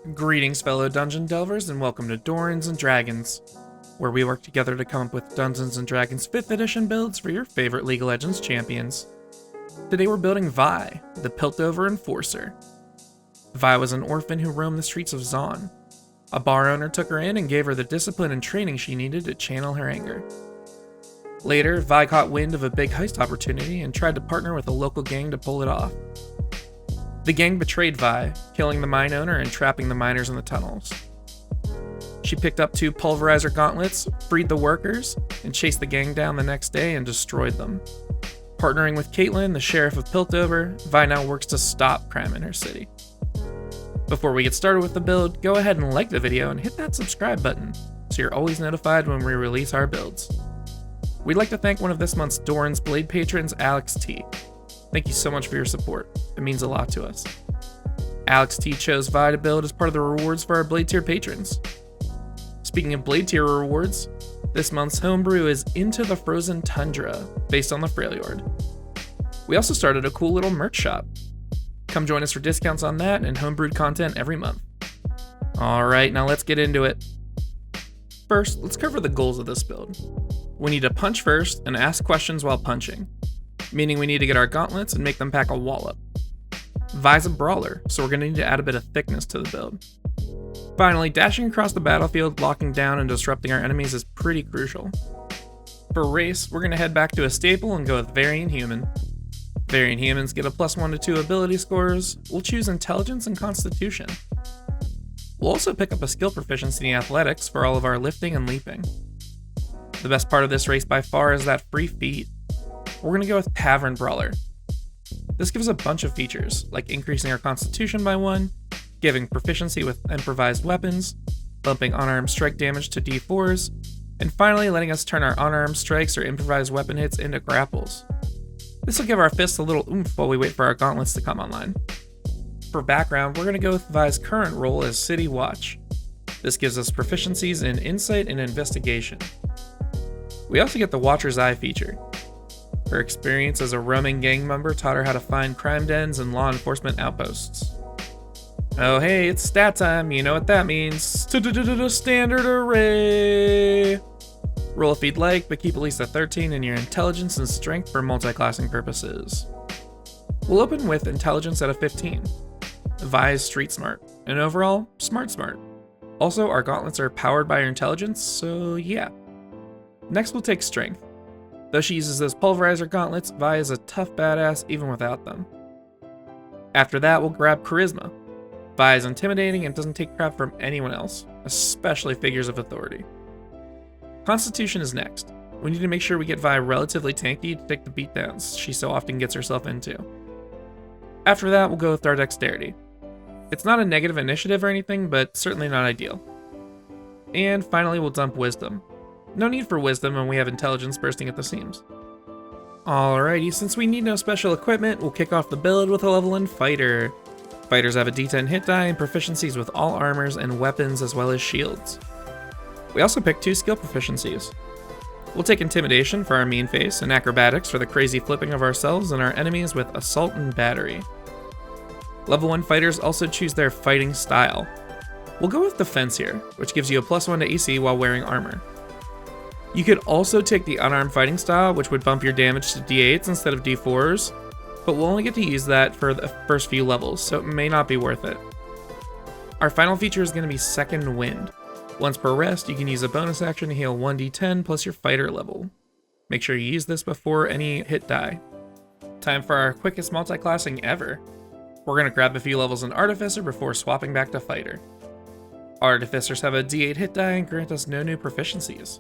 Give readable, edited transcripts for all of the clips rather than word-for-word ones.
Greetings, fellow dungeon delvers, and welcome to DORAN'S and Dragons, where we work together to come up with Dungeons & Dragons 5th edition builds for your favorite League of Legends champions. Today we're building Vi, the Piltover Enforcer. Vi was an orphan who roamed the streets of Zaun. A bar owner took her in and gave her the discipline and training she needed to channel her anger. Later, Vi caught wind of a big heist opportunity and tried to partner with a local gang to pull it off. The gang betrayed Vi, killing the mine owner and trapping the miners in the tunnels. She picked up 2 pulverizer gauntlets, freed the workers, and chased the gang down the next day and destroyed them. Partnering with Caitlin, the sheriff of Piltover, Vi now works to stop crime in her city. Before we get started with the build, go ahead and like the video and hit that subscribe button so you're always notified when we release our builds. We'd like to thank one of this month's DORAN'S Blade patrons, Alex T. Thank you so much for your support. It means a lot to us. Alex T chose Vi to build as part of the rewards for our Blade tier patrons. Speaking of Blade tier rewards, this month's homebrew is Into the Frozen Tundra, based on the Freljord. We also started a cool little merch shop. Come join us for discounts on that and homebrewed content every month. Alright, now let's get into it. First, let's cover the goals of this build. We need to punch first and ask questions while punching, meaning we need to get our gauntlets and make them pack a wallop. Vi's a brawler, so we're going to need to add a bit of thickness to the build. Finally, dashing across the battlefield, locking down and disrupting our enemies is pretty crucial. For race, we're going to head back to a staple and go with Variant Human. Variant Humans get a +1 to 2 ability scores. We'll choose Intelligence and Constitution. We'll also pick up a skill proficiency in Athletics for all of our lifting and leaping. The best part of this race by far is that free feat. We're going to go with Tavern Brawler. This gives a bunch of features, like increasing our constitution by 1, giving proficiency with improvised weapons, bumping unarmed strike damage to D4s, and finally letting us turn our unarmed strikes or improvised weapon hits into grapples. This will give our fists a little oomph while we wait for our gauntlets to come online. For background, we're going to go with Vi's current role as City Watch. This gives us proficiencies in Insight and Investigation. We also get the Watcher's Eye feature. Her experience as a roaming gang member taught her how to find crime dens and law enforcement outposts. Oh hey, it's stat time, you know what that means. Standard array! Roll if you'd like, but keep at least a 13 in your intelligence and strength for multi-classing purposes. We'll open with intelligence at a 15. Vi is street smart, and overall, smart. Also, our gauntlets are powered by her intelligence, so yeah. Next we'll take strength. Though she uses those pulverizer gauntlets, Vi is a tough badass even without them. After that, we'll grab charisma. Vi is intimidating and doesn't take crap from anyone else, especially figures of authority. Constitution is next. We need to make sure we get Vi relatively tanky to take the beatdowns she so often gets herself into. After that, we'll go with our dexterity. It's not a negative initiative or anything, but certainly not ideal. And finally, we'll dump wisdom. No need for wisdom when we have intelligence bursting at the seams. Alrighty, since we need no special equipment, we'll kick off the build with a level 1 fighter. Fighters have a D10 hit die and proficiencies with all armors and weapons as well as shields. We also picked 2 skill proficiencies. We'll take Intimidation for our mean face and Acrobatics for the crazy flipping of ourselves and our enemies with Assault and Battery. Level 1 fighters also choose their fighting style. We'll go with Defense here, which gives you a +1 to AC while wearing armor. You could also take the unarmed fighting style, which would bump your damage to D8s instead of D4s, but we'll only get to use that for the first few levels, so it may not be worth it. Our final feature is going to be Second Wind. Once per rest, you can use a bonus action to heal 1d10 plus your fighter level. Make sure you use this before any hit die. Time for our quickest multi-classing ever. We're going to grab a few levels in Artificer before swapping back to Fighter. Artificers have a D8 hit die and grant us no new proficiencies.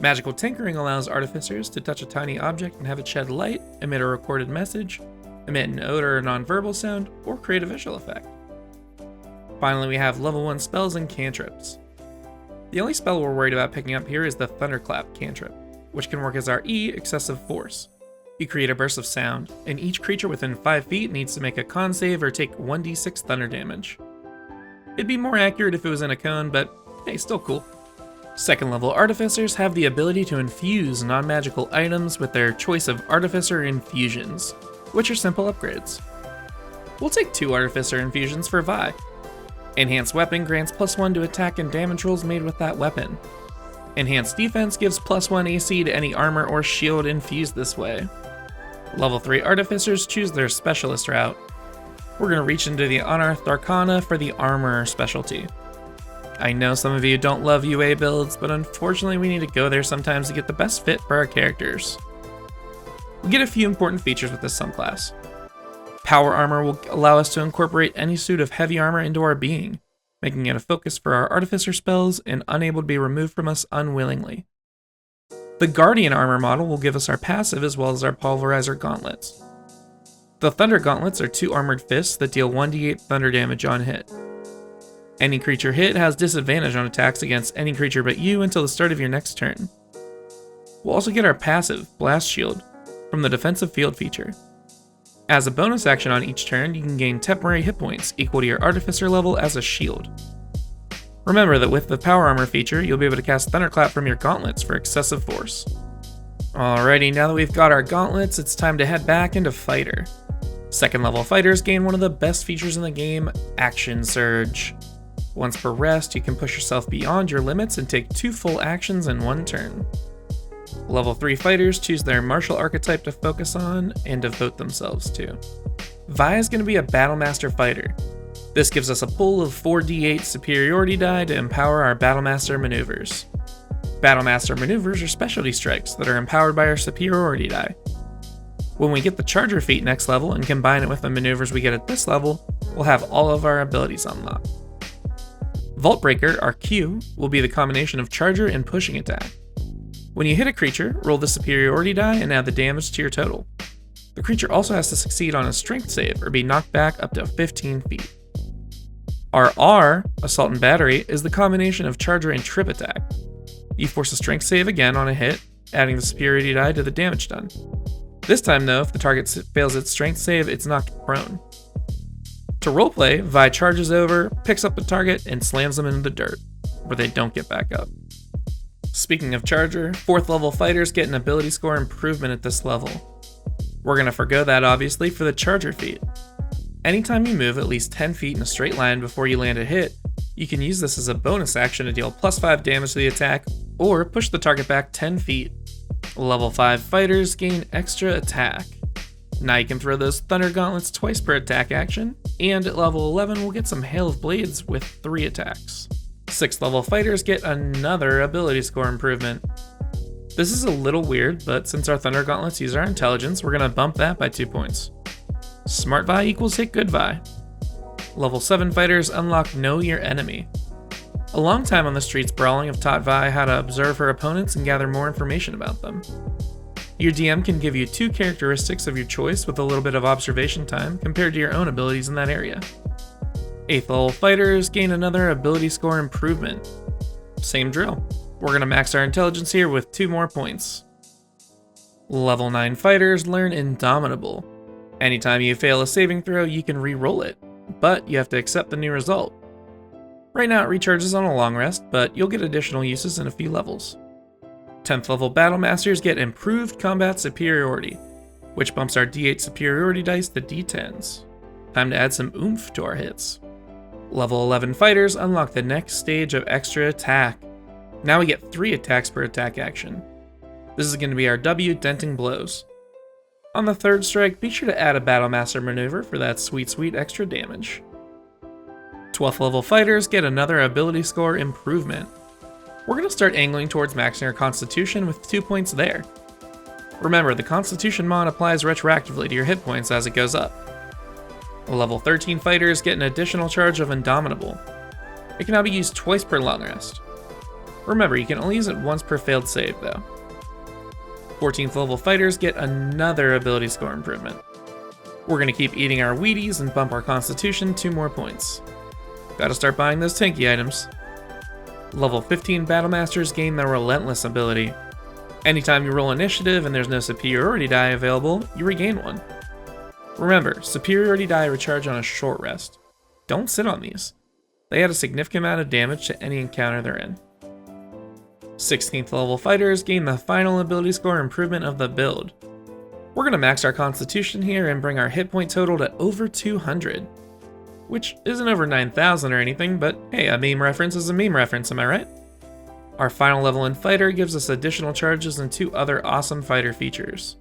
Magical Tinkering allows Artificers to touch a tiny object and have it shed light, emit a recorded message, emit an odor or non-verbal sound, or create a visual effect. Finally, we have level 1 spells and cantrips. The only spell we're worried about picking up here is the Thunderclap cantrip, which can work as our E, Excessive Force. You create a burst of sound, and each creature within 5 feet needs to make a con save or take 1d6 thunder damage. It'd be more accurate if it was in a cone, but hey, still cool. Second level Artificers have the ability to infuse non-magical items with their choice of Artificer Infusions, which are simple upgrades. We'll take 2 Artificer Infusions for Vi. Enhanced Weapon grants +1 to attack and damage rolls made with that weapon. Enhanced Defense gives +1 AC to any armor or shield infused this way. Level 3 Artificers choose their Specialist route. We're going to reach into the Unearthed Arcana for the Armor specialty. I know some of you don't love UA builds, but unfortunately we need to go there sometimes to get the best fit for our characters. We get a few important features with this subclass. Power Armor will allow us to incorporate any suit of heavy armor into our being, making it a focus for our Artificer spells and unable to be removed from us unwillingly. The Guardian Armor model will give us our passive as well as our Pulverizer Gauntlets. The Thunder Gauntlets are 2 armored fists that deal 1d8 thunder damage on hit. Any creature hit has disadvantage on attacks against any creature but you until the start of your next turn. We'll also get our passive, Blast Shield, from the Defensive Field feature. As a bonus action on each turn, you can gain temporary hit points equal to your Artificer level as a shield. Remember that with the Power Armor feature, you'll be able to cast Thunderclap from your gauntlets for excessive force. Alrighty, now that we've got our gauntlets, it's time to head back into Fighter. Second level fighters gain one of the best features in the game, Action Surge. Once per rest, you can push yourself beyond your limits and take 2 full actions in 1 turn. Level 3 fighters choose their martial archetype to focus on and devote themselves to. Vi is going to be a Battlemaster fighter. This gives us a pool of 4d8 superiority die to empower our Battlemaster maneuvers. Battlemaster maneuvers are specialty strikes that are empowered by our superiority die. When we get the Charger feat next level and combine it with the maneuvers we get at this level, we'll have all of our abilities unlocked. Vault Breaker, our Q, will be the combination of Charger and Pushing attack. When you hit a creature, roll the superiority die and add the damage to your total. The creature also has to succeed on a strength save or be knocked back up to 15 feet. Our R, Assault and Battery, is the combination of Charger and Trip attack. You force a strength save again on a hit, adding the superiority die to the damage done. This time though, if the target fails its strength save, it's knocked prone. To roleplay, Vi charges over, picks up the target, and slams them into the dirt, where they don't get back up. Speaking of Charger, 4th level fighters get an ability score improvement at this level. We're going to forgo that obviously for the Charger feat. Anytime you move at least 10 feet in a straight line before you land a hit, you can use this as a bonus action to deal +5 damage to the attack, or push the target back 10 feet. Level 5 fighters gain extra attack. Now you can throw those Thunder Gauntlets twice per attack action, and at level 11 we'll get some Hail of Blades with 3 attacks. 6th level fighters get another ability score improvement. This is a little weird, but since our Thunder Gauntlets use our intelligence, we're going to bump that by 2 points. Smart Vi equals Hit Good Vi. Level 7 fighters unlock Know Your Enemy. A long time on the streets brawling have taught Vi how to observe her opponents and gather more information about them. Your DM can give you 2 characteristics of your choice with a little bit of observation time compared to your own abilities in that area. 8th level fighters gain another ability score improvement. Same drill. We're going to max our intelligence here with 2 more points. Level 9 fighters learn Indomitable. Anytime you fail a saving throw, you can re-roll it, but you have to accept the new result. Right now it recharges on a long rest, but you'll get additional uses in a few levels. 10th level Battlemasters get Improved Combat Superiority, which bumps our d8 superiority dice to d10s. Time to add some oomph to our hits. Level 11 fighters unlock the next stage of extra attack. Now we get 3 attacks per attack action. This is going to be our W Denting Blows. On the 3rd strike, be sure to add a Battlemaster maneuver for that sweet extra damage. 12th level fighters get another ability score improvement. We're going to start angling towards maxing our Constitution with 2 points there. Remember, the Constitution mod applies retroactively to your hit points as it goes up. Level 13 fighters get an additional charge of Indomitable. It can now be used twice per long rest. Remember, you can only use it once per failed save though. 14th level fighters get another ability score improvement. We're going to keep eating our Wheaties and bump our Constitution 2 more points. Gotta start buying those tanky items. Level 15 Battlemasters gain the Relentless ability. Anytime you roll initiative and there's no superiority die available, you regain one. Remember, superiority die recharge on a short rest. Don't sit on these. They add a significant amount of damage to any encounter they're in. 16th level fighters gain the final ability score improvement of the build. We're going to max our Constitution here and bring our hit point total to over 200. which isn't over 9,000 or anything, but hey, a meme reference is a meme reference, am I right? Our final level in Fighter gives us additional charges and 2 other awesome fighter features.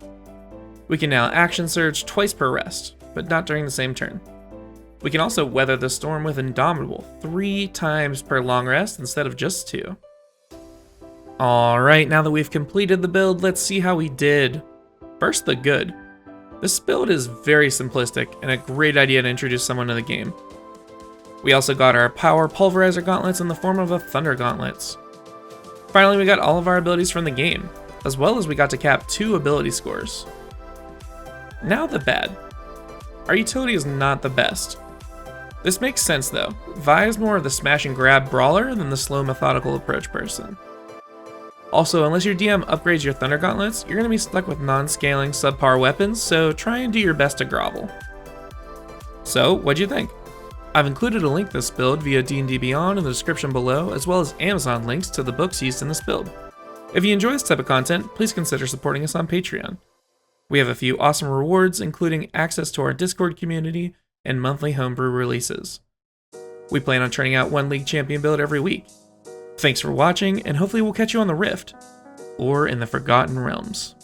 We can now action surge twice per rest, but not during the same turn. We can also weather the storm with Indomitable 3 times per long rest instead of just 2. Alright, now that we've completed the build, let's see how we did. First, the good. This build is very simplistic and a great idea to introduce someone to the game. We also got our Power Pulverizer Gauntlets in the form of a Thunder Gauntlets. Finally, we got all of our abilities from the game, as well as we got to cap 2 ability scores. Now the bad. Our utility is not the best. This makes sense though. Vi is more of the smash and grab brawler than the slow methodical approach person. Also, unless your DM upgrades your Thunder Gauntlets, you're going to be stuck with non-scaling subpar weapons, so try and do your best to grovel. So, what'd you think? I've included a link to this build via D&D Beyond in the description below, as well as Amazon links to the books used in this build. If you enjoy this type of content, please consider supporting us on Patreon. We have a few awesome rewards, including access to our Discord community and monthly homebrew releases. We plan on turning out 1 League Champion build every week. Thanks for watching, and hopefully we'll catch you on the Rift, or in the Forgotten Realms.